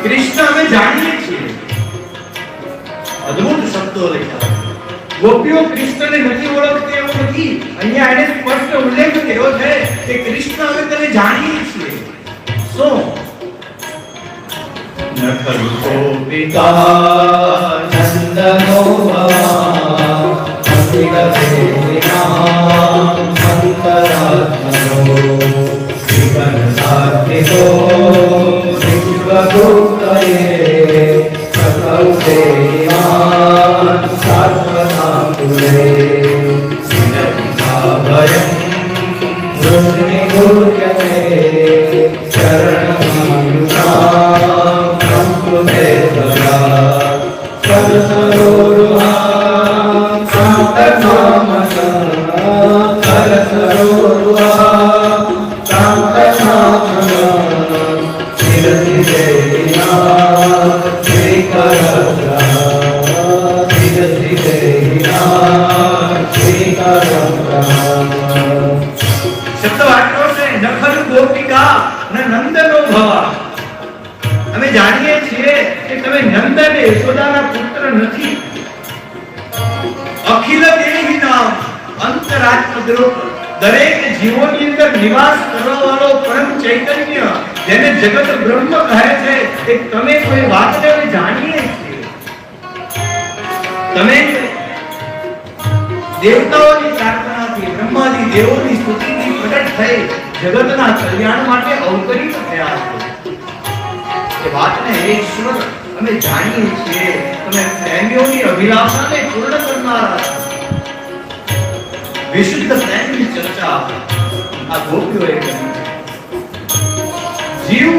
કૃષ્ણ અમે જાણીએ છીએ, અદ્ભુત શબ્દો લખ્યા. ગોપીઓ કૃષ્ણને નથી ઓળખતી એવું નથી. અહીંયા એને સ્પષ્ટ ઉલ્લેખ કર્યો છે કે કૃષ્ણ અમે તને જાણીએ છીએ. શું નખલ ગોપિકા નંદનો ભવા અખિલ દેવિના અંતરાત્મનો જીવન સાધિતો વિશ્વગુપ્તયે સકલ દેવાન સર્વના તુલે સિદ્ધાભયં વૃષ્ણિ ગુર્યતે ચરણમાયુષા સંસ્કૃતે સદા સરસરોરુહા શાંતનામસા સરસરોરુહા શાંતનામસા ધીરતિ દેવિના શ્રીકરગ્રહા ધીરતિ દેવિના શ્રીકરગ્રહા. શબ્દ વાક્યો છે નખલ ગોપિકા ન નંદનો ભવા. અમે જાણીએ છીએ કે તમે નંદ અને યશોદાના પુત્ર નથી. અખિલ દેહીના અંતરાત્મ દ્રોહ દરેક જીવોની અંદર નિવાસ કરવા વાળો પરમ ચૈતન્ય જેને જગત બ્રહ્મ કહે છે એ તમે કોઈ વાતને અમે જાણીએ છીએ. તમે દેવતાઓની પ્રાર્થનાથી બ્રહ્માદી દેવોની સ્તુતિથી પ્રગટ થઈ જગતના કલ્યાણ માટે અવતરિત થયા છો. એ વાતને હે ઈશ્વર અમે જાણીએ છીએ. તમે પ્રેમીઓની અભિલાષાને પૂર્ણ કરનારા છો. વિશુદ્ધ પ્રેમની ચર્ચા આ ગોપીઓએ કરી. જીવ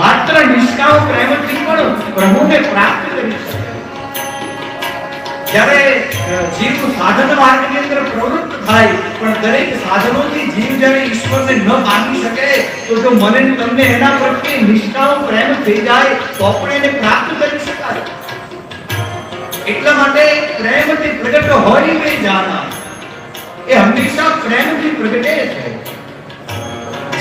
માત્ર નિષ્કામ પ્રેમથી પણ પ્રભુને પ્રાપ્ત કરી શકે. જ્યારે જીવ સાધન માર્ગની અંદર પ્રવૃત્ત થાય પણ દરેક સાધનોથી જીવ જ્યારે ઈશ્વરને ન પામી શકે તો જો મને તમને એના પ્રત્યે નિષ્કામ પ્રેમ થઈ જાય તો પણ એને પ્રાપ્ત કરી શકાય. એટલા માટે પ્રેમથી પ્રગટ હોય નહીં જાના એ હંમેશા પ્રેમથી પ્રગટે છે.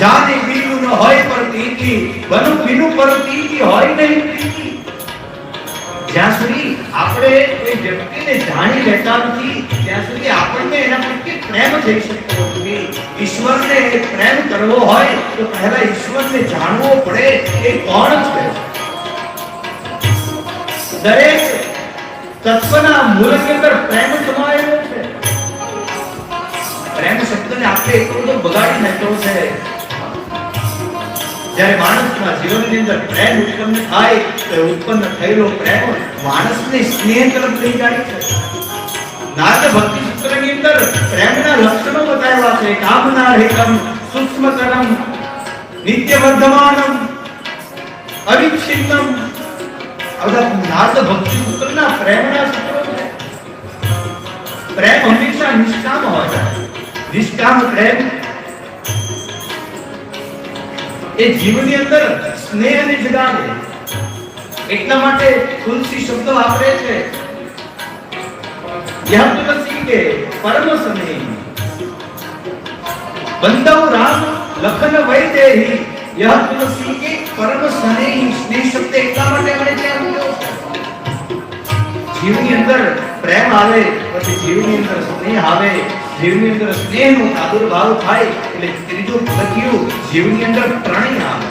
જાને બીનું ન હોય પર તીતી બનુ બીનું પર તીતી હોય નહીં પ્રીતિ. જ્યાં સુધી આપણે કોઈ વ્યક્તિને જાણી લેતા નથી ત્યાં સુધી આપણને એના પ્રત્યે પ્રેમ થઈ શકતો નથી. ઈશ્વરને પ્રેમ કરવો હોય તો પહેલા ઈશ્વરને જાણવો પડે એ કોણ છે. દરેક તત્વના મૂળની અંદર પ્રેમ સમાયેલો છે. પ્રેમ શબ્દને આપણે એટલો બધો બગાડી નાખ્યો છે. જ્યારે માણસના જીવનની અંદર પ્રેમ ઉત્પન્ન થાય તો ઉત્પન્ન થયેલો પ્રેમ માણસને સ્નેહ તરફ લઈ જાય છે. નારદ ભક્તિ સૂત્રની અંદર પ્રેમના લક્ષણો બતાવ્યા છે. કામના રેકમ સૂક્ષ્મતરમ નિત્ય વર્ધમાનમ અવિચ્છિન્નમ. આ નારદ ભક્તિ સૂત્રના પ્રેમના સૂત્રો છે. પ્રેમ હંમેશા નિષ્કામ હોય. નિષ્કામ પ્રેમ એ જીવની અંદર સ્નેહને જગાડે. એટલા માટે તુલસી શબ્દ વાપરે છે. यह तुलसी के परम स्नेही बंदव राम लखन वैदेही. यह तुलसी के परम स्नेही. स्नेह शब्द એટલા માટે મળે છે જીવની અંદર પ્રેમ આવે પછી જીવની અંદર સ્નેહ આવે. જીવની અંદર સ્નેહનો આદુર્ભાવ થાય એટલે ત્રીજું પગથિયું જીવની અંદર પ્રણય આવે.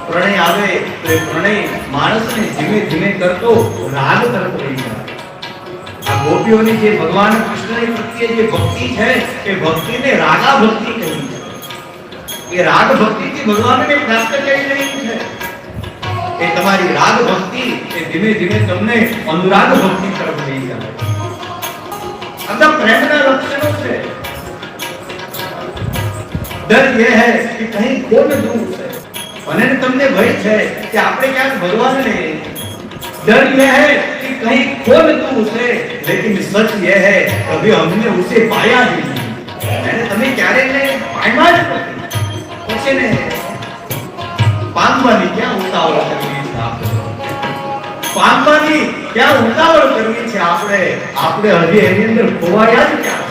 પ્રણય આવે તો એ પ્રણય માણસને ધીમે ધીમે કરતો રાગ તરફ લઈ જાય. આ ગોપીઓની જે ભગવાન કૃષ્ણની પ્રત્યે જે ભક્તિ છે એ ભક્તિને રાગા ભક્તિ કહી છે. એ રાગ ભક્તિથી ભગવાનને પ્રાપ્ત કરી રહી છે. એ તમારી રાગ ભક્તિ એ ધીમે ધીમે તમને અનુરાગ ભક્તિ તરફ લઈ જાય. अंदर प्रेमना लक्षणों से डर ये है कि कहीं खो न दूं उसे. અને તમને ભય છે કે આપણે ક્યાંક ભગવાનને. डर ये है कि कहीं खो न दूं उसे. लेकिन सच ये है कभी हमने उसे पाया ही नहीं. मैंने તમે ક્યારે ને પામ્યા જ નથી. પછી ને પામવાની ક્યાં ઉતાવળ કરવી છે આપણે. પામવાની ક્યાં ઉતાવળ કરવી છે આપણે હજી એની અંદર ખોવાયા જ ક્યાં